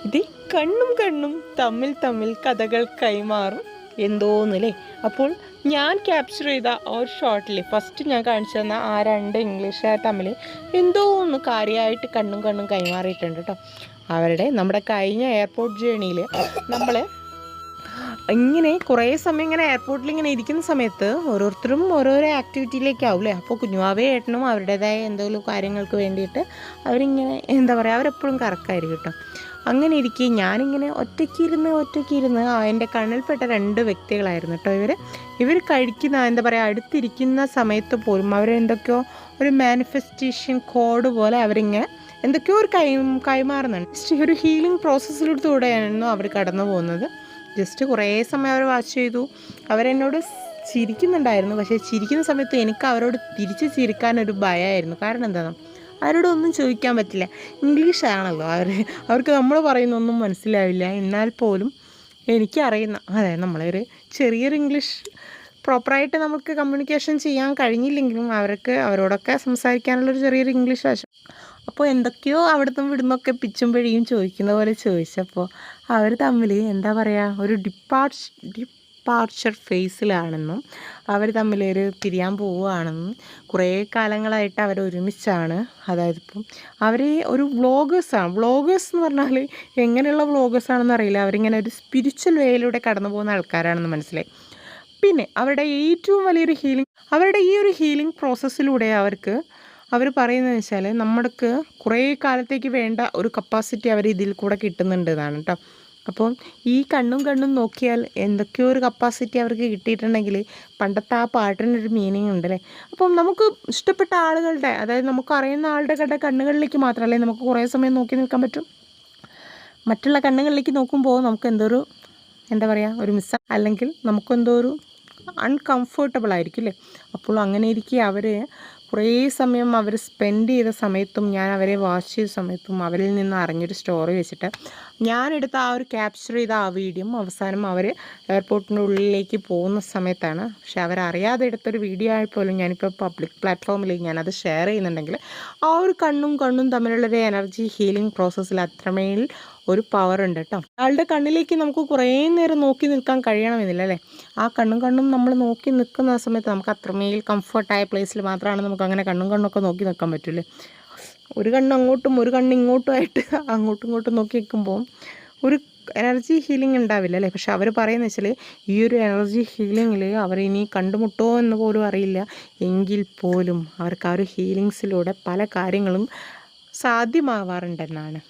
ഇത് കണ്ണും കണ്ണും തമ്മിൽ തമ്മിൽ കഥകൾ കൈമാറും എന്തോന്നല്ലേ. അപ്പോൾ ഞാൻ ക്യാപ്ചർ ചെയ്ത ആ ഒരു ഷോട്ടിൽ ഫസ്റ്റ് ഞാൻ കാണിച്ചു തന്ന ആ രണ്ട് ഇംഗ്ലീഷുകാർ തമ്മിൽ എന്തോ ഒന്ന് കാര്യമായിട്ട് കണ്ണും കണ്ണും കൈമാറിയിട്ടുണ്ട് കേട്ടോ. അവരുടെ നമ്മുടെ കഴിഞ്ഞ എയർപോർട്ട് ജേണിയിൽ നമ്മൾ ഇങ്ങനെ കുറേ സമയം ഇങ്ങനെ എയർപോർട്ടിൽ ഇങ്ങനെ ഇരിക്കുന്ന സമയത്ത് ഓരോരുത്തരും ഓരോരോ ആക്ടിവിറ്റിയിലേക്കാവില്ലേ. അപ്പോൾ കുഞ്ഞുവാവേ ഏട്ടനും അവരുടേതായ എന്തെങ്കിലും കാര്യങ്ങൾക്ക് വേണ്ടിയിട്ട് അവരിങ്ങനെ എന്താ പറയുക, അവരെപ്പോഴും കറക്കായിരിക്കും കേട്ടോ. അങ്ങനെ ഇരിക്കെ ഞാനിങ്ങനെ ഒറ്റയ്ക്കിരുന്ന് എൻ്റെ കണ്ണിൽപ്പെട്ട രണ്ട് വ്യക്തികളായിരുന്നു കേട്ടോ. ഇവർ കഴിക്കുന്ന എന്താ പറയുക, അടുത്തിരിക്കുന്ന സമയത്ത് പോലും അവരെന്തൊക്കെയോ ഒരു മാനിഫെസ്റ്റേഷൻ കോഡ് പോലെ അവരിങ്ങനെ എന്തൊക്കെയോ ഒരു കൈമാറുന്നുണ്ട്. ഒരു ഹീലിംഗ് പ്രോസസ്സിലൂടെയായിരുന്നു അവർ കടന്നു പോകുന്നത്. ജസ്റ്റ് കുറേ സമയം അവർ വാച്ച് ചെയ്തു. അവരെന്നോട് ചിരിക്കുന്നുണ്ടായിരുന്നു. പക്ഷേ ചിരിക്കുന്ന സമയത്ത് എനിക്ക് അവരോട് തിരിച്ച് ചിരിക്കാനൊരു ഭയമായിരുന്നു. കാരണം എന്താണെന്ന്, അവരോടൊന്നും ചോദിക്കാൻ പറ്റില്ല. ഇംഗ്ലീഷാണല്ലോ, അവർക്ക് നമ്മൾ പറയുന്നൊന്നും മനസ്സിലാവില്ല. എന്നാൽ പോലും എനിക്കറിയുന്ന, അതായത് നമ്മളൊരു ചെറിയൊരു ഇംഗ്ലീഷ് പ്രോപ്പറായിട്ട് നമുക്ക് കമ്മ്യൂണിക്കേഷൻ ചെയ്യാൻ കഴിഞ്ഞില്ലെങ്കിലും അവരോടൊക്കെ സംസാരിക്കാനുള്ളൊരു ചെറിയൊരു ഇംഗ്ലീഷ് വശം. അപ്പോൾ എന്തൊക്കെയോ അവിടുന്ന് ഇവിടുന്നൊക്കെ പിച്ചും പിഴിയും ചോദിക്കുന്ന പോലെ ചോദിച്ചപ്പോൾ അവർ തമ്മിൽ എന്താ പറയുക, ഒരു ഡിപ്പാർച്ചർ ഫേസിലാണെന്നും അവർ തമ്മിലൊരു പിരിയാൻ പോവുകയാണെന്നും കുറേ കാലങ്ങളായിട്ട് അവർ ഒരുമിച്ചാണ്. അതായത് ഇപ്പം അവർ ഒരു വ്ളോഗേഴ്സ് എന്ന് പറഞ്ഞാൽ എങ്ങനെയുള്ള വ്ളോഗേഴ്സാണെന്ന് അറിയില്ല. അവരിങ്ങനെ ഒരു സ്പിരിച്വൽ വേയിലൂടെ കടന്നു പോകുന്ന ആൾക്കാരാണെന്ന് മനസ്സിലായി. പിന്നെ അവരുടെ ഏറ്റവും വലിയൊരു അവരുടെ ഈ ഒരു ഹീലിംഗ് പ്രോസസ്സിലൂടെ അവർ പറയുന്നതെന്ന് വെച്ചാൽ നമ്മൾക്ക് കുറേ കാലത്തേക്ക് വേണ്ട ഒരു കപ്പാസിറ്റി അവർ ഇതിൽ കൂടെ കിട്ടുന്നുണ്ട് എന്നാണ് കേട്ടോ. അപ്പോൾ ഈ കണ്ണും നോക്കിയാൽ എന്തൊക്കെയോ ഒരു കപ്പാസിറ്റി അവർക്ക് കിട്ടിയിട്ടുണ്ടെങ്കിൽ പണ്ടത്തെ ആ പാട്ടിനൊരു മീനിങ് ഉണ്ടല്ലേ. അപ്പം നമുക്ക് ഇഷ്ടപ്പെട്ട ആളുകളുടെ, അതായത് നമുക്ക് അറിയുന്ന ആളുടെ കണ്ണുകളിലേക്ക് മാത്രമല്ലേ നമുക്ക് കുറേ സമയം നോക്കി നിൽക്കാൻ പറ്റും. മറ്റുള്ള കണ്ണുകളിലേക്ക് നോക്കുമ്പോൾ നമുക്ക് എന്താ പറയുക, ഒരു അല്ലെങ്കിൽ നമുക്കെന്തോ ഒരു അൺകംഫർട്ടബിൾ ആയിരിക്കും അല്ലേ. അപ്പോൾ അങ്ങനെ ഇരിക്കെ കുറേ സമയം അവർ സ്പെൻഡ് ചെയ്ത സമയത്തും ഞാൻ അവരെ വാച്ച് ചെയ്ത സമയത്തും അവരിൽ നിന്ന് അറിഞ്ഞൊരു സ്റ്റോറി വെച്ചിട്ട് ഞാനെടുത്ത ആ ഒരു ക്യാപ്ചർ ചെയ്ത ആ വീഡിയോ അവസാനം അവർ എയർപോർട്ടിൻ്റെ ഉള്ളിലേക്ക് പോകുന്ന സമയത്താണ്. പക്ഷെ അവരറിയാതെ എടുത്തൊരു വീഡിയോ ആയപ്പോലും ഞാനിപ്പോൾ പബ്ലിക് പ്ലാറ്റ്ഫോമിൽ ഞാനത് ഷെയർ ചെയ്യുന്നുണ്ടെങ്കിൽ ആ ഒരു കണ്ണും തമ്മിലുള്ളൊരു എനർജി ഹീലിംഗ് പ്രോസസ്സിൽ അത്രമേൽ ഒരു പവർ ഉണ്ട് കേട്ടോ. ആളുടെ കണ്ണിലേക്ക് നമുക്ക് കുറേ നേരം നോക്കി നിൽക്കാൻ കഴിയണമെന്നില്ല അല്ലേ. ആ കണ്ണും നമ്മൾ നോക്കി നിൽക്കുന്ന ആ സമയത്ത് നമുക്ക് അത്രമേൽ കംഫർട്ടായ പ്ലേസിൽ മാത്രമാണ് നമുക്ക് അങ്ങനെ കണ്ണൊക്കെ നോക്കി നിൽക്കാൻ പറ്റില്ലേ. ഒരു കണ്ണ് അങ്ങോട്ടും ഒരു കണ്ണ് ഇങ്ങോട്ടുമായിട്ട് അങ്ങോട്ടും ഇങ്ങോട്ടും നോക്കി നിൽക്കുമ്പോൾ ഒരു എനർജി ഹീലിംഗ് ഉണ്ടാവില്ല അല്ലേ. പക്ഷെ അവർ പറയുന്നത് വെച്ചാൽ ഈ ഒരു എനർജി ഹീലിങ്ങിൽ അവരിനി കണ്ടുമുട്ടോ എന്ന് പോലും അറിയില്ല. എങ്കിൽ പോലും അവർക്ക് ആ ഒരു ഹീലിങ്സിലൂടെ പല കാര്യങ്ങളും സാധ്യമാവാറുണ്ടെന്നാണ്.